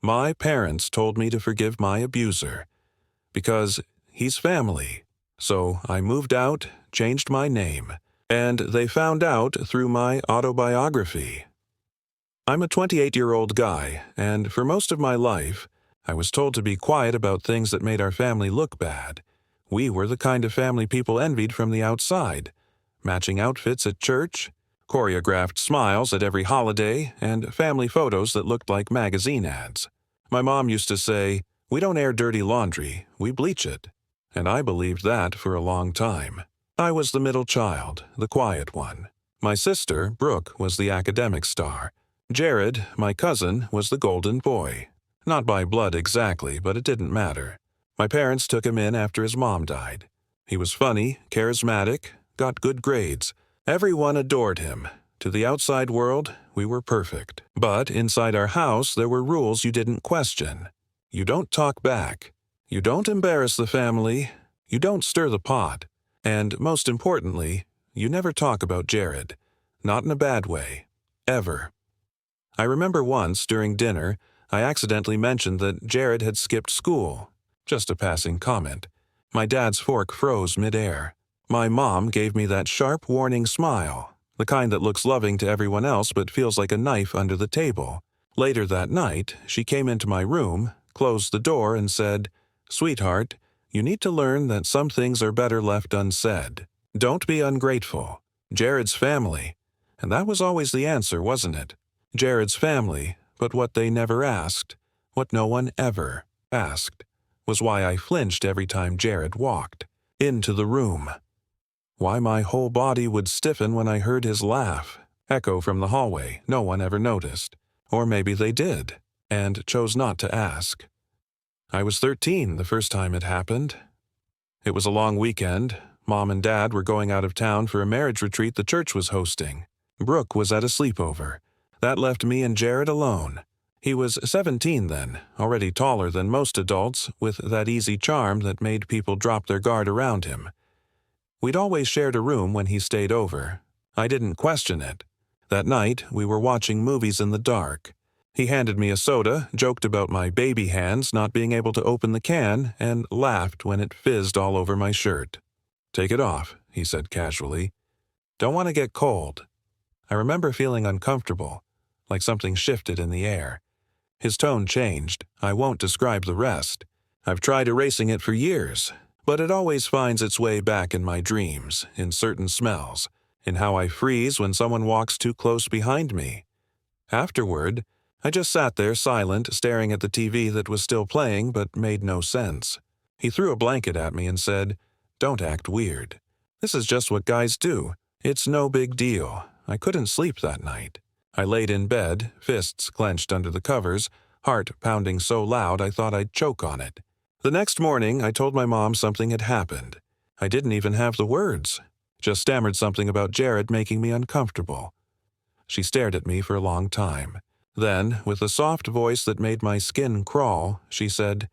My parents told me to forgive my abuser, because he's family. So I moved out, changed my name, and they found out through my autobiography. I'm a 28-year-old guy, and for most of my life, I was told to be quiet about things that made our family look bad. We were the kind of family people envied from the outside. Matching outfits at church, choreographed smiles at every holiday, and family photos that looked like magazine ads. My mom used to say, "We don't air dirty laundry, we bleach it." And I believed that for a long time. I was the middle child, the quiet one. My sister, Brooke, was the academic star. Jared, my cousin, was the golden boy. Not by blood exactly, but it didn't matter. My parents took him in after his mom died. He was funny, charismatic, got good grades. Everyone adored him. To the outside world, we were perfect. But inside our house, there were rules you didn't question. You don't talk back. You don't embarrass the family. You don't stir the pot. And most importantly, you never talk about Jared. Not in a bad way. Ever. I remember once, during dinner, I accidentally mentioned that Jared had skipped school. Just a passing comment. My dad's fork froze midair. My mom gave me that sharp, warning smile, the kind that looks loving to everyone else but feels like a knife under the table. Later that night, she came into my room, closed the door, and said, "Sweetheart, you need to learn that some things are better left unsaid. Don't be ungrateful. Jared's family." And that was always the answer, wasn't it? Jared's family, but what they never asked, what no one ever asked, was why I flinched every time Jared walked into the room. Why my whole body would stiffen when I heard his laugh echo from the hallway. No one ever noticed. Or maybe they did, and chose not to ask. I was 13 the first time it happened. It was a long weekend. Mom and Dad were going out of town for a marriage retreat the church was hosting. Brooke was at a sleepover. That left me and Jared alone. He was 17 then, already taller than most adults, with that easy charm that made people drop their guard around him. We'd always shared a room when he stayed over. I didn't question it. That night, we were watching movies in the dark. He handed me a soda, joked about my baby hands not being able to open the can, and laughed when it fizzed all over my shirt. "Take it off," he said casually. "Don't want to get cold." I remember feeling uncomfortable, like something shifted in the air. His tone changed. I won't describe the rest. I've tried erasing it for years, but it always finds its way back in my dreams, in certain smells, in how I freeze when someone walks too close behind me. Afterward, I just sat there silent, staring at the TV that was still playing but made no sense. He threw a blanket at me and said, "Don't act weird. This is just what guys do. It's no big deal." I couldn't sleep that night. I laid in bed, fists clenched under the covers, heart pounding so loud I thought I'd choke on it. The next morning, I told my mom something had happened. I didn't even have the words. Just stammered something about Jared making me uncomfortable. She stared at me for a long time. Then, with a soft voice that made my skin crawl, she said,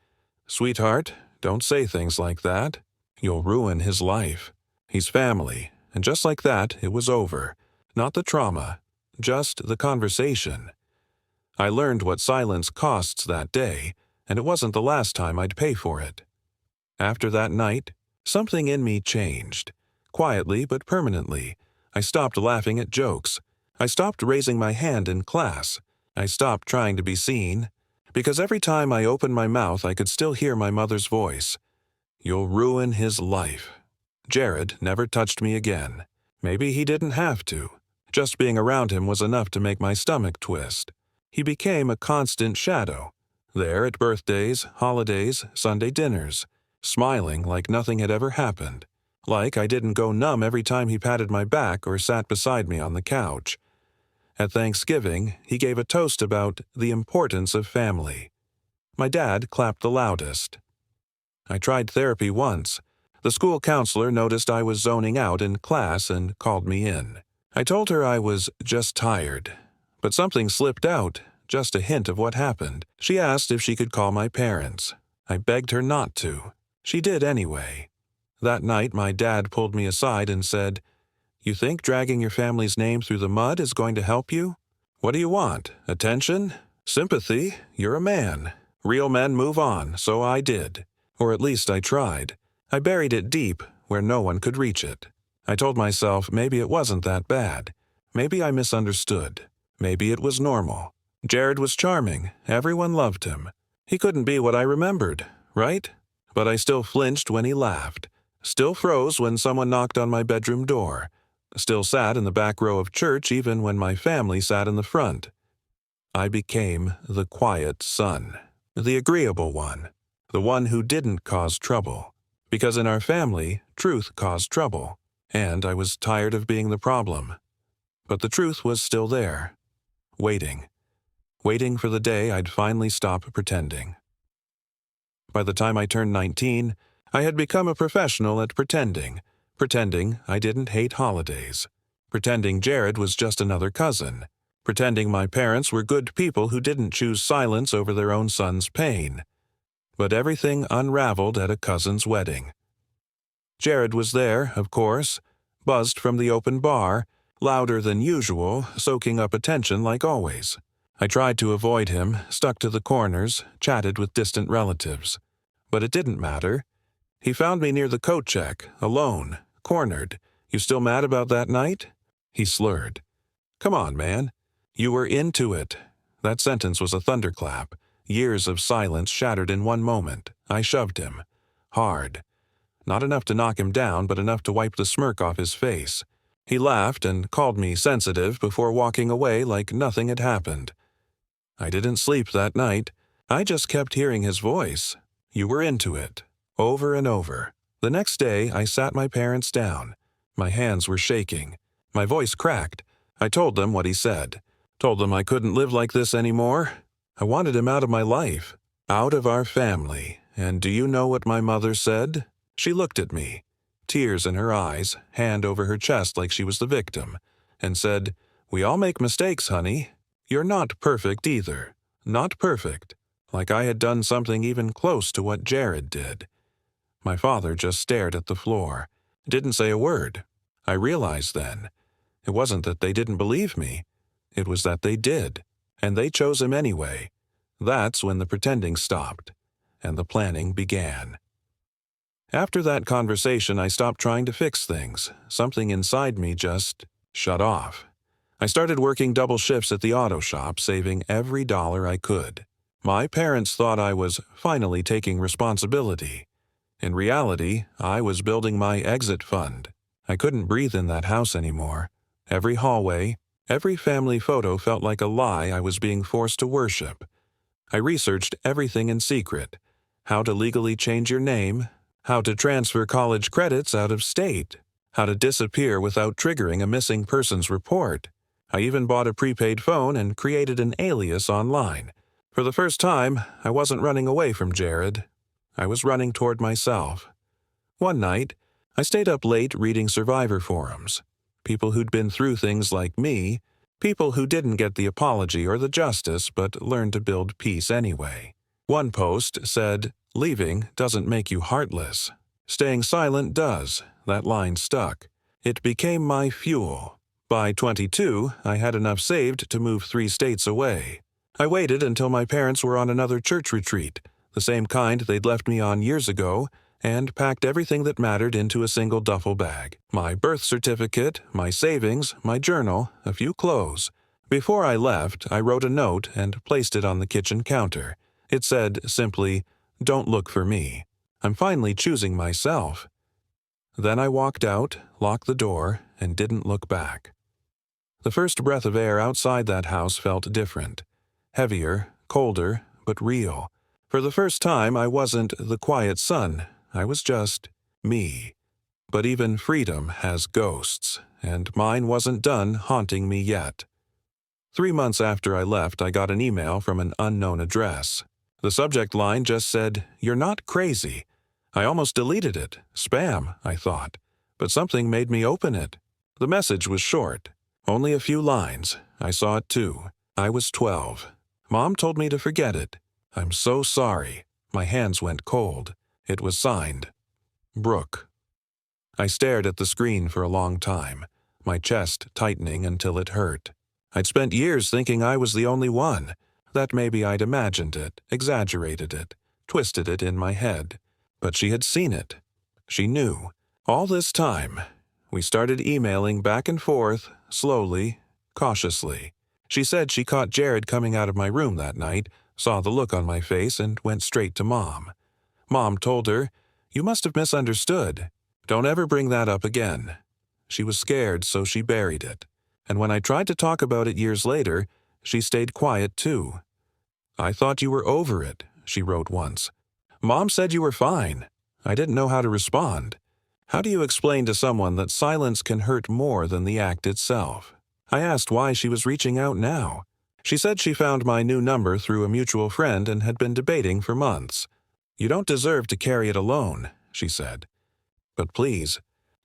"Sweetheart, don't say things like that. You'll ruin his life. He's family." And just like that, it was over. Not the trauma, just the conversation. I learned what silence costs that day, and it wasn't the last time I'd pay for it. After that night, something in me changed. Quietly but permanently, I stopped laughing at jokes. I stopped raising my hand in class. I stopped trying to be seen. Because every time I opened my mouth, I could still hear my mother's voice. "You'll ruin his life." Jared never touched me again. Maybe he didn't have to. Just being around him was enough to make my stomach twist. He became a constant shadow. There at birthdays, holidays, Sunday dinners, smiling like nothing had ever happened. Like I didn't go numb every time he patted my back or sat beside me on the couch. At Thanksgiving, he gave a toast about the importance of family. My dad clapped the loudest. I tried therapy once. The school counselor noticed I was zoning out in class and called me in. I told her I was just tired, but something slipped out, just a hint of what happened. She asked if she could call my parents. I begged her not to. She did anyway. That night, my dad pulled me aside and said, "You think dragging your family's name through the mud is going to help you? What do you want? Attention? Sympathy? You're a man. Real men move on, so I did. Or at least I tried. I buried it deep, where no one could reach it. I told myself maybe it wasn't that bad. Maybe I misunderstood. Maybe it was normal. Jared was charming. Everyone loved him. He couldn't be what I remembered, right? But I still flinched when he laughed. Still froze when someone knocked on my bedroom door. Still sat in the back row of church even when my family sat in the front. I became the quiet son, the agreeable one, the one who didn't cause trouble. Because in our family, truth caused trouble, and I was tired of being the problem. But the truth was still there, waiting for the day I'd finally stop pretending. By the time I turned 19, I had become a professional at pretending I didn't hate holidays, pretending Jared was just another cousin, pretending my parents were good people who didn't choose silence over their own son's pain. But everything unraveled at a cousin's wedding. Jared was there, of course, buzzed from the open bar, louder than usual, soaking up attention like always. I tried to avoid him, stuck to the corners, chatted with distant relatives. But it didn't matter. He found me near the coat check, alone, cornered. "You still mad about that night?" He slurred. "Come on, man. You were into it." That sentence was a thunderclap. Years of silence shattered in one moment. I shoved him. Hard. Not enough to knock him down, but enough to wipe the smirk off his face. He laughed and called me sensitive before walking away like nothing had happened. I didn't sleep that night. I just kept hearing his voice. "You were into it." Over and over. The next day, I sat my parents down. My hands were shaking. My voice cracked. I told them what he said. Told them I couldn't live like this anymore. I wanted him out of my life. Out of our family. And do you know what my mother said? She looked at me, tears in her eyes, hand over her chest like she was the victim, and said, "We all make mistakes, honey. You're not perfect either. Not perfect." Like I had done something even close to what Jared did. My father just stared at the floor. Didn't say a word. I realized then. It wasn't that they didn't believe me. It was that they did. And they chose him anyway. That's when the pretending stopped. And the planning began. After that conversation, I stopped trying to fix things. Something inside me just shut off. I started working double shifts at the auto shop, saving every dollar I could. My parents thought I was finally taking responsibility. In reality, I was building my exit fund. I couldn't breathe in that house anymore. Every hallway, every family photo felt like a lie I was being forced to worship. I researched everything in secret. How to legally change your name, how to transfer college credits out of state, how to disappear without triggering a missing persons report. I even bought a prepaid phone and created an alias online. For the first time, I wasn't running away from Jared. I was running toward myself. One night, I stayed up late reading survivor forums. People who'd been through things like me, people who didn't get the apology or the justice but learned to build peace anyway. One post said, "Leaving doesn't make you heartless. Staying silent does." That line stuck. It became my fuel. By 22, I had enough saved to move 3 states away. I waited until my parents were on another church retreat, the same kind they'd left me on years ago, and packed everything that mattered into a single duffel bag. My birth certificate, my savings, my journal, a few clothes. Before I left, I wrote a note and placed it on the kitchen counter. It said simply, "Don't look for me. I'm finally choosing myself." Then I walked out, locked the door, and didn't look back. The first breath of air outside that house felt different. Heavier, colder, but real. For the first time, I wasn't the quiet son. I was just me. But even freedom has ghosts, and mine wasn't done haunting me yet. 3 months after I left, I got an email from an unknown address. The subject line just said, "You're not crazy." I almost deleted it. Spam, I thought. But something made me open it. The message was short. Only a few lines. I saw it too. I was 12. Mom told me to forget it. "I'm so sorry." My hands went cold. It was signed, Brooke. I stared at the screen for a long time, my chest tightening until it hurt. I'd spent years thinking I was the only one, that maybe I'd imagined it, exaggerated it, twisted it in my head. But she had seen it. She knew. All this time, we started emailing back and forth, slowly, cautiously. She said she caught Jared coming out of my room that night, saw the look on my face, and went straight to Mom. Mom told her, "You must have misunderstood. Don't ever bring that up again." She was scared, so she buried it. And when I tried to talk about it years later, she stayed quiet too. "I thought you were over it," she wrote once. "Mom said you were fine. I didn't know how to respond." How do you explain to someone that silence can hurt more than the act itself? I asked why she was reaching out now. She said she found my new number through a mutual friend and had been debating for months. "You don't deserve to carry it alone," she said. "But please,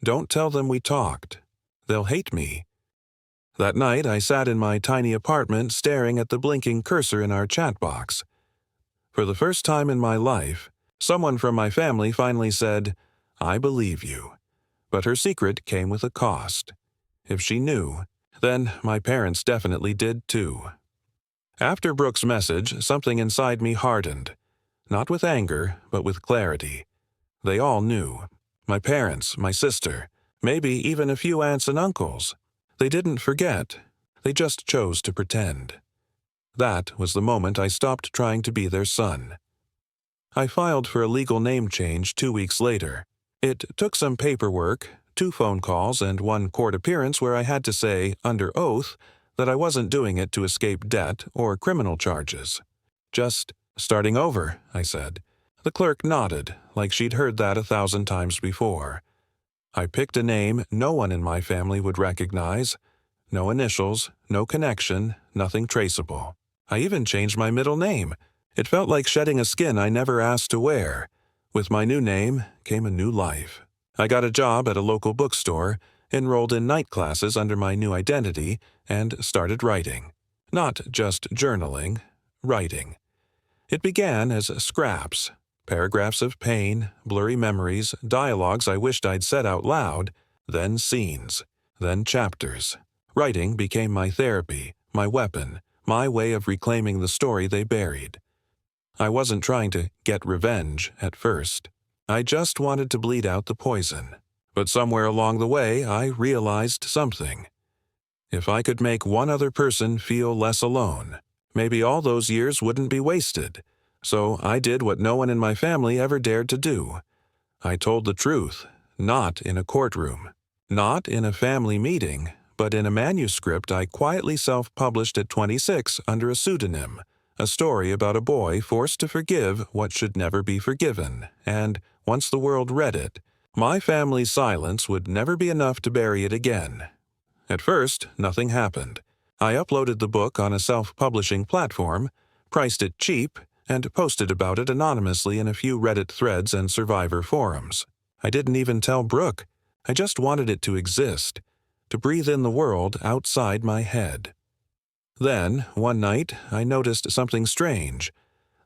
don't tell them we talked. They'll hate me." That night, I sat in my tiny apartment staring at the blinking cursor in our chat box. For the first time in my life, someone from my family finally said, "I believe you." But her secret came with a cost. If she knew, then my parents definitely did too. After Brooke's message, something inside me hardened. Not with anger, but with clarity. They all knew. My parents, my sister, maybe even a few aunts and uncles. They didn't forget. They just chose to pretend. That was the moment I stopped trying to be their son. I filed for a legal name change 2 weeks later. It took some paperwork, 2 phone calls, and 1 court appearance where I had to say, under oath, that I wasn't doing it to escape debt or criminal charges. "Just starting over," I said. The clerk nodded, like she'd heard that 1,000 times before. I picked a name no one in my family would recognize. No initials, no connection, nothing traceable. I even changed my middle name. It felt like shedding a skin I never asked to wear. With my new name came a new life. I got a job at a local bookstore, enrolled in night classes under my new identity, and started writing. Not just journaling, writing. It began as scraps, paragraphs of pain, blurry memories, dialogues I wished I'd said out loud, then scenes, then chapters. Writing became my therapy, my weapon, my way of reclaiming the story they buried. I wasn't trying to get revenge at first. I just wanted to bleed out the poison. But somewhere along the way, I realized something. If I could make one other person feel less alone, maybe all those years wouldn't be wasted. So I did what no one in my family ever dared to do. I told the truth, not in a courtroom, not in a family meeting, but in a manuscript I quietly self-published at 26 under a pseudonym, a story about a boy forced to forgive what should never be forgiven, and, once the world read it, my family's silence would never be enough to bury it again. At first, nothing happened. I uploaded the book on a self-publishing platform, priced it cheap, and posted about it anonymously in a few Reddit threads and survivor forums. I didn't even tell Brooke. I just wanted it to exist, to breathe in the world outside my head. Then, one night, I noticed something strange.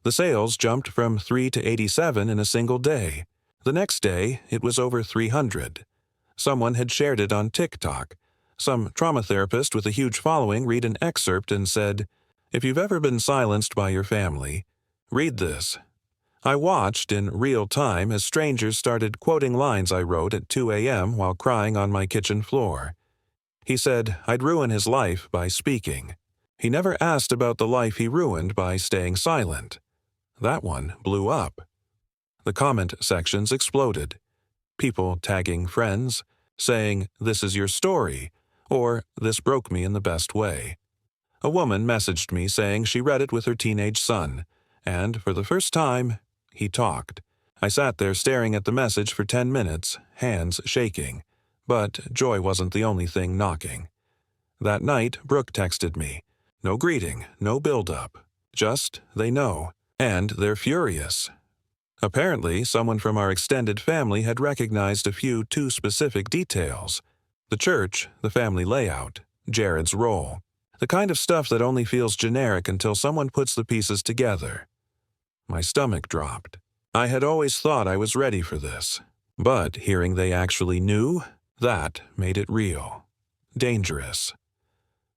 The sales jumped from 3 to 87 in a single day. The next day, it was over 300. Someone had shared it on TikTok. Some trauma therapist with a huge following read an excerpt and said, "If you've ever been silenced by your family, read this." I watched in real time as strangers started quoting lines I wrote at 2 a.m. while crying on my kitchen floor. He said I'd ruin his life by speaking. He never asked about the life he ruined by staying silent. That one blew up. The comment sections exploded. People tagging friends, saying, "This is your story," or "This broke me in the best way." A woman messaged me saying she read it with her teenage son, and for the first time, he talked. I sat there staring at the message for 10 minutes, hands shaking. But joy wasn't the only thing knocking. That night, Brooke texted me. No greeting, no build-up. Just, they know. And they're furious. Apparently, someone from our extended family had recognized a few too specific details. The church, the family layout, Jared's role. The kind of stuff that only feels generic until someone puts the pieces together. My stomach dropped. I had always thought I was ready for this. But hearing they actually knew, that made it real. Dangerous.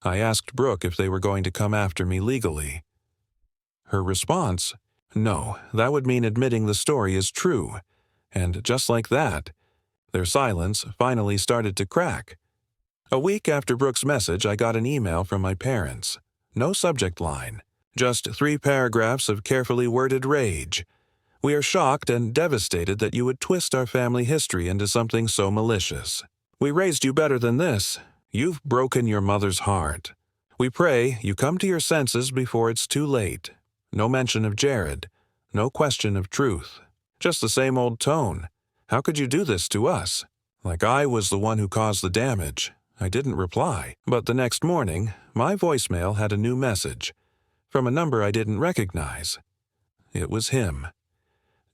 I asked Brooke if they were going to come after me legally. Her response, "No, that would mean admitting the story is true." And just like that, their silence finally started to crack. A week after Brooke's message, I got an email from my parents. No subject line, just 3 paragraphs of carefully worded rage. "We are shocked and devastated that you would twist our family history into something so malicious. We raised you better than this. You've broken your mother's heart. We pray you come to your senses before it's too late." No mention of Jared. No question of truth. Just the same old tone. How could you do this to us? Like I was the one who caused the damage. I didn't reply, but the next morning, my voicemail had a new message, from a number I didn't recognize. It was him.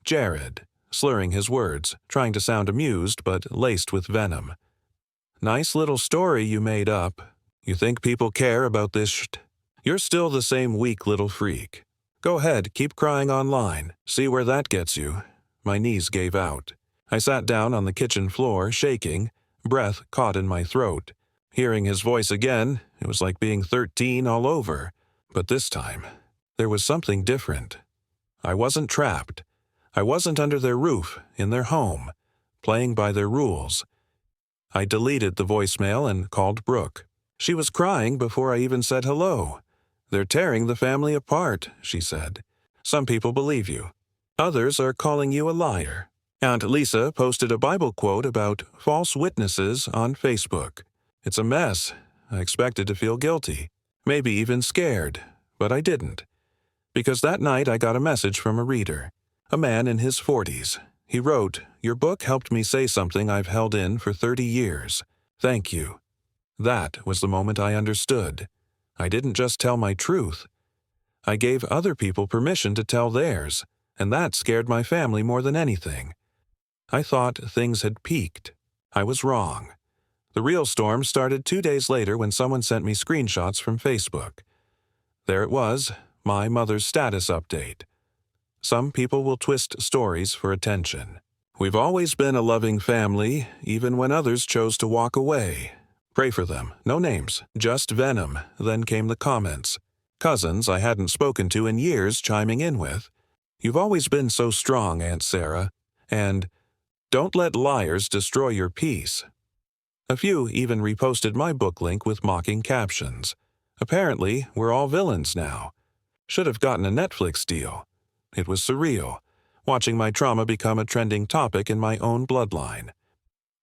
Jared, slurring his words, trying to sound amused but laced with venom. "Nice little story you made up. You think people care about this shit? You're still the same weak little freak. Go ahead, keep crying online. See where that gets you." My knees gave out. I sat down on the kitchen floor, shaking, breath caught in my throat. Hearing his voice again, it was like being 13 all over. But this time, there was something different. I wasn't trapped. I wasn't under their roof, in their home, playing by their rules. I deleted the voicemail and called Brooke. She was crying before I even said hello. "They're tearing the family apart," she said. "Some people believe you. Others are calling you a liar." Aunt Lisa posted a Bible quote about false witnesses on Facebook. It's a mess. I expected to feel guilty, maybe even scared, but I didn't. Because that night I got a message from a reader, a man in his 40s. He wrote, "Your book helped me say something I've held in for 30 years. Thank you." That was the moment I understood. I didn't just tell my truth. I gave other people permission to tell theirs, and that scared my family more than anything. I thought things had peaked. I was wrong. The real storm started 2 days later when someone sent me screenshots from Facebook. There it was, my mother's status update. Some people will twist stories for attention. "We've always been a loving family, even when others chose to walk away. Pray for them. No names, just venom." Then came the comments. Cousins I hadn't spoken to in years chiming in with, "You've always been so strong, Aunt Sarah." And, "Don't let liars destroy your peace." A few even reposted my book link with mocking captions. Apparently, we're all villains now. Should have gotten a Netflix deal. It was surreal, watching my trauma become a trending topic in my own bloodline.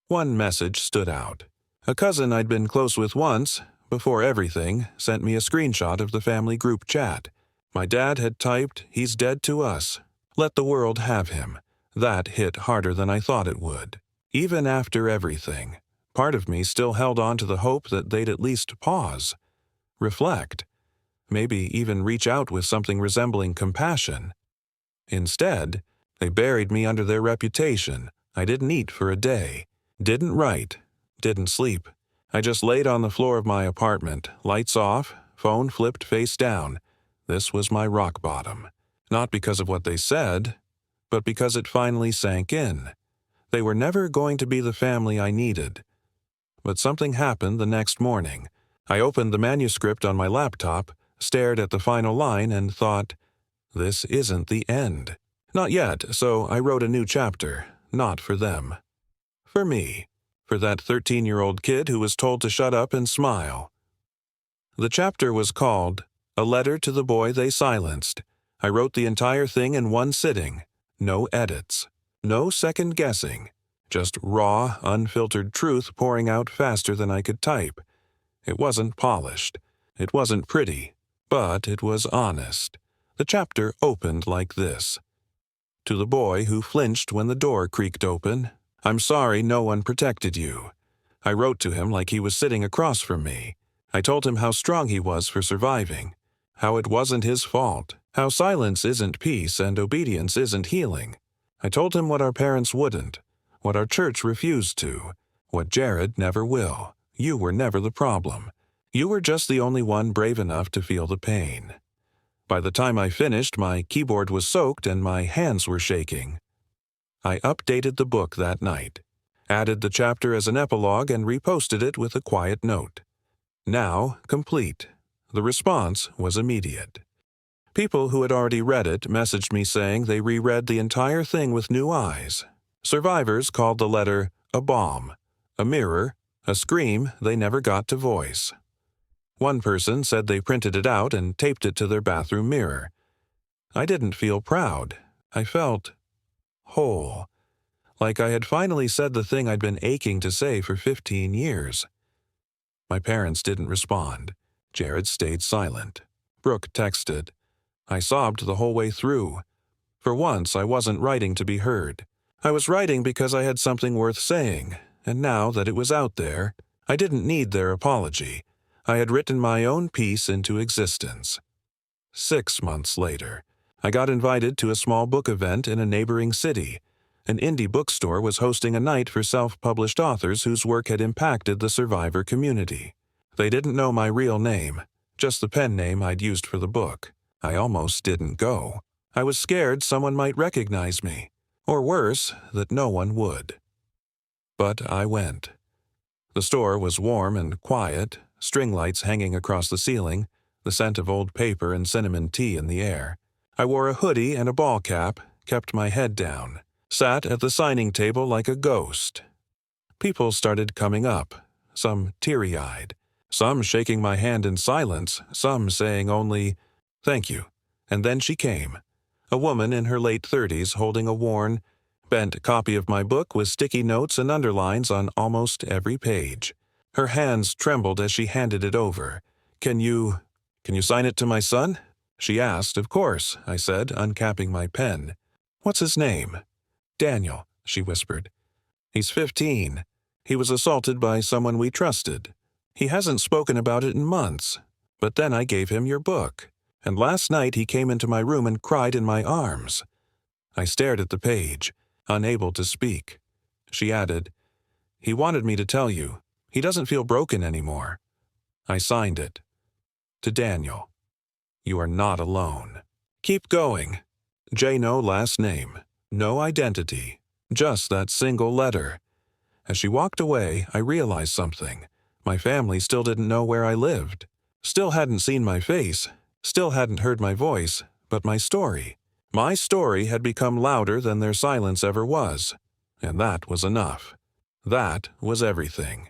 One message stood out. A cousin I'd been close with once, before everything, sent me a screenshot of the family group chat. My dad had typed, "He's dead to us. Let the world have him." That hit harder than I thought it would. Even after everything, part of me still held on to the hope that they'd at least pause, reflect, maybe even reach out with something resembling compassion. Instead, they buried me under their reputation. I didn't eat for a day, didn't write, didn't sleep. I just laid on the floor of my apartment, lights off, phone flipped face down. This was my rock bottom. Not because of what they said, but because it finally sank in. They were never going to be the family I needed. But something happened the next morning. I opened the manuscript on my laptop, stared at the final line, and thought, this isn't the end. Not yet, so I wrote a new chapter, not for them. For me. For that 13-year-old kid who was told to shut up and smile. The chapter was called A Letter to the Boy They Silenced. I wrote the entire thing in one sitting. No edits. No second guessing. Just raw, unfiltered truth pouring out faster than I could type. It wasn't polished. It wasn't pretty. But it was honest. The chapter opened like this. To the boy who flinched when the door creaked open, I'm sorry no one protected you. I wrote to him like he was sitting across from me. I told him how strong he was for surviving, how it wasn't his fault, how silence isn't peace and obedience isn't healing. I told him what our parents wouldn't, what our church refused to, what Jared never will. You were never the problem. You were just the only one brave enough to feel the pain. By the time I finished, my keyboard was soaked and my hands were shaking. I updated the book that night, added the chapter as an epilogue and reposted it with a quiet note. Now complete. The response was immediate. People who had already read it messaged me saying they reread the entire thing with new eyes. Survivors called the letter a bomb, a mirror, a scream they never got to voice. One person said they printed it out and taped it to their bathroom mirror. I didn't feel proud. I felt whole, like I had finally said the thing I'd been aching to say for 15 years. My parents didn't respond. Jared stayed silent. Brooke texted. I sobbed the whole way through. For once, I wasn't writing to be heard. I was writing because I had something worth saying, and now that it was out there, I didn't need their apology. I had written my own piece into existence. 6 months later, I got invited to a small book event in a neighboring city. An indie bookstore was hosting a night for self-published authors whose work had impacted the survivor community. They didn't know my real name, just the pen name I'd used for the book. I almost didn't go. I was scared someone might recognize me, or worse, that no one would. But I went. The store was warm and quiet, string lights hanging across the ceiling, the scent of old paper and cinnamon tea in the air. I wore a hoodie and a ball cap, kept my head down, sat at the signing table like a ghost. People started coming up, some teary-eyed, some shaking my hand in silence, some saying only, "Thank you." And then she came, a woman in her late 30s holding a worn, bent copy of my book with sticky notes and underlines on almost every page. Her hands trembled as she handed it over. Can you sign it to my son?" She asked. "Of course," I said, uncapping my pen. "What's his name?" "Daniel," she whispered. "He's 15. He was assaulted by someone we trusted. He hasn't spoken about it in months. But then I gave him your book. And last night he came into my room and cried in my arms." I stared at the page, unable to speak. She added, "He wanted me to tell you. He doesn't feel broken anymore." I signed it. To Daniel. You are not alone. Keep going. No last name. No identity. Just that single letter. As she walked away, I realized something. My family still didn't know where I lived. Still hadn't seen my face. Still hadn't heard my voice. But my story. My story had become louder than their silence ever was. And that was enough. That was everything.